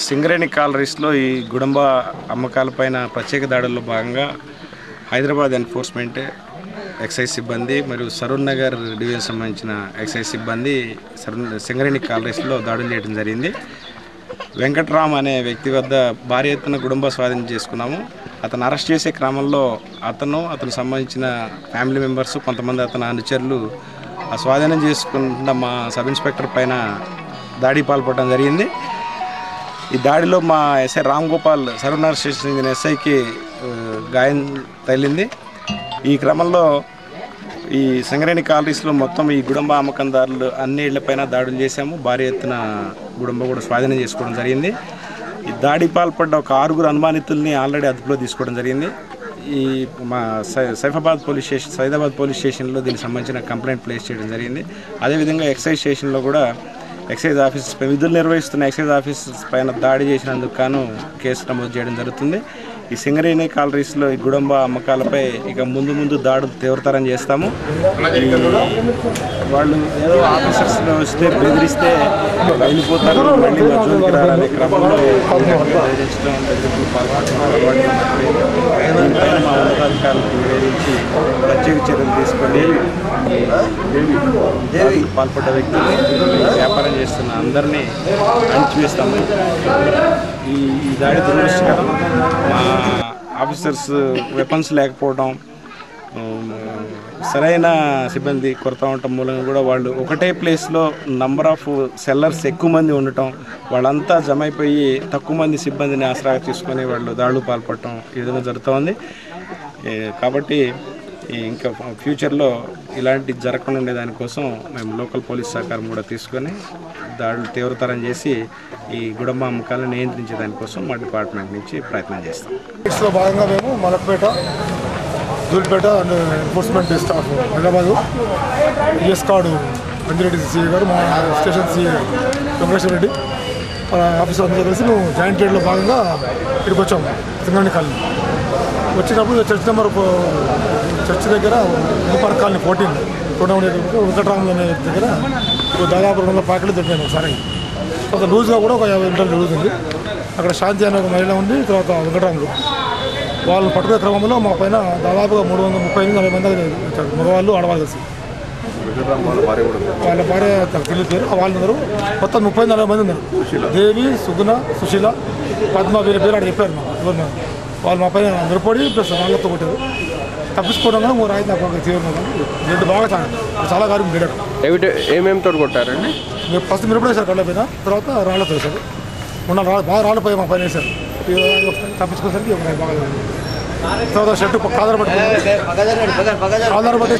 సింగరేణి కాలరీస్లో ఈ గుడంబ అమ్మకాలపైన ప్రత్యేక దాడుల్లో భాగంగా హైదరాబాద్ ఎన్ఫోర్స్మెంట్ ఎక్సైజ్ సిబ్బంది మరియు సరూర్ నగర్ డివిజన్ సంబంధించిన ఎక్సైజ్ సిబ్బంది సింగరేణి కాలరీస్లో దాడులు చేయడం జరిగింది. వెంకట్రామ్ అనే వ్యక్తి వద్ద భారీ ఎత్తున గుడంబ స్వాధీనం చేసుకున్నాము. అతను అరెస్ట్ చేసే క్రమంలో అతను సంబంధించిన ఫ్యామిలీ మెంబర్స్ కొంతమంది అతని అనుచరులు ఆ స్వాధీనం చేసుకున్న మా సబ్ ఇన్స్పెక్టర్ పైన దాడి పాల్పడడం జరిగింది. ఈ దాడిలో మా ఎస్ఐ రామ్ గోపాల్ సరూర్ నగర్ స్టేషన్ చెందిన ఎస్ఐకి గాయం తగిలింది. ఈ క్రమంలో ఈ సింగరేణి కాలరీస్లో మొత్తం ఈ గుడంబ అమ్మకందారులు అన్ని ఇళ్లపైన దాడులు చేశాము. భారీ ఎత్తున గుడంబ కూడా స్వాధీనం చేసుకోవడం జరిగింది. ఈ దాడి పాల్పడ్డ ఒక 6 అనుమానితుల్ని ఆల్రెడీ అదుపులో తీసుకోవడం జరిగింది. ఈ మా సైదాబాద్ పోలీస్ స్టేషన్లో దీనికి సంబంధించిన కంప్లైంట్ ప్లేస్ చేయడం జరిగింది. అదేవిధంగా ఎక్సైజ్ స్టేషన్లో కూడా ఎక్సైజ్ ఆఫీసర్స్ విధులు నిర్వహిస్తున్న ఎక్సైజ్ ఆఫీసర్స్ పైన దాడి చేసినందుకు గాను కేసు నమోదు చేయడం జరుగుతుంది. ఈ సింగరేణి కాలరీస్లో ఈ గుడంబ అమ్మకాలపై ఇక ముందు దాడులు తీవ్రతరం చేస్తాము. వాళ్ళు ఏదో ఆఫీసర్స్లో వస్తే బెదిరిస్తే వెళ్ళిపోతారు, మళ్ళీ మధ్యలోకి రావాలనే క్రమంలో బెదిరించడం దీనిపైన మా ఉన్నతాధికారులకు నివేదించి ప్రత్యేక చర్యలు తీసుకొని పాల్పడ్డ వ్యక్తులు వ్యాపారం చేస్తున్న అందరినీ అణిచివేస్తాము. ఈ దాడి దురదృష్టకరం. మా ఆఫీసర్స్ వెపన్స్ లేకపోవడం, సరైన సిబ్బంది కొరత ఉండటం మూలంగా కూడా వాళ్ళు ఒకటే ప్లేస్లో నంబర్ ఆఫ్ సెల్లర్స్ ఎక్కువ మంది ఉండటం, వాళ్ళంతా జమ అయిపోయి తక్కువ మంది సిబ్బందిని ఆసరాగా తీసుకొని వాళ్ళు దాడులు పాల్పడటం ఈ విధంగా జరుగుతోంది. కాబట్టి ఇంకా ఫ్యూచర్లో ఇలాంటి జరగకుండా ఉండేదానికోసం మేము లోకల్ పోలీస్ సహకారం కూడా తీసుకొని దాడులు తీవ్రతరం చేసి ఈ గుడంబ అమ్మకాలను నియంత్రించే దానికోసం మా డిపార్ట్మెంట్ నుంచి ప్రయత్నం చేస్తాం. ఇట్స్లో భాగంగా మేము Malakpet, Dhoolpet and enforcement staff Hyderabad ES card Anjireddy CI గారు, మా స్టేషన్ సిఐ వెంకటేశ్వర రెడ్డి, మన ఆఫీసర్ అందరూ కలిసి మేము జాయింట్ రేడ్లో భాగంగా ఇక్కడికి వచ్చాము. సింగరేణి కాలనీ వచ్చినప్పుడు చర్చ్ దగ్గర పార్క్ కాలనీ 14 వెంకట్రాములు అనే దగ్గర దాదాపు 200 ప్యాకెట్లు దొరికాయి. ఒకసారి ఒక లూజ్గా కూడా ఒక 50 లీటర్లు లూజ్ ఉంది. అక్కడ శాంతి అనే ఒక మహిళ ఉంది, తర్వాత వెంకట్రాములు. వాళ్ళు పట్టుకునే క్రమంలో మా పైన దాదాపుగా 330-40 మంది వచ్చారు, మగవాళ్ళు ఆడవాళ్ళు కలిసి. వాళ్ళ భార్య తెలియదు, వాళ్ళందరూ మొత్తం 30-40 మంది ఉన్నారు. దేవి, సుగుణ, సుశీల, పద్మ, వీళ్ళ పేరు అక్కడ చెప్పారు. వాళ్ళు మా పైన నిలబడి ప్లస్ వాళ్ళతో కొట్టారు. తప్పించుకోవడం కానీ రాయి నాకు తీవ్రంగా బ్లడ్ బాగా చాలా కారం బ్లడ్. ఏమేమి తోడు కొట్టారండి? మీరు ఫస్ట్ మిరపడేసారు కళ్ళ పైన, తర్వాత రాళ్ళతో వేశారు. బాగా రాళ్ళపై మా పైన వేశారు. తప్పించుకోసరికి బాగా తర్వాత షర్టు ఆధారపడి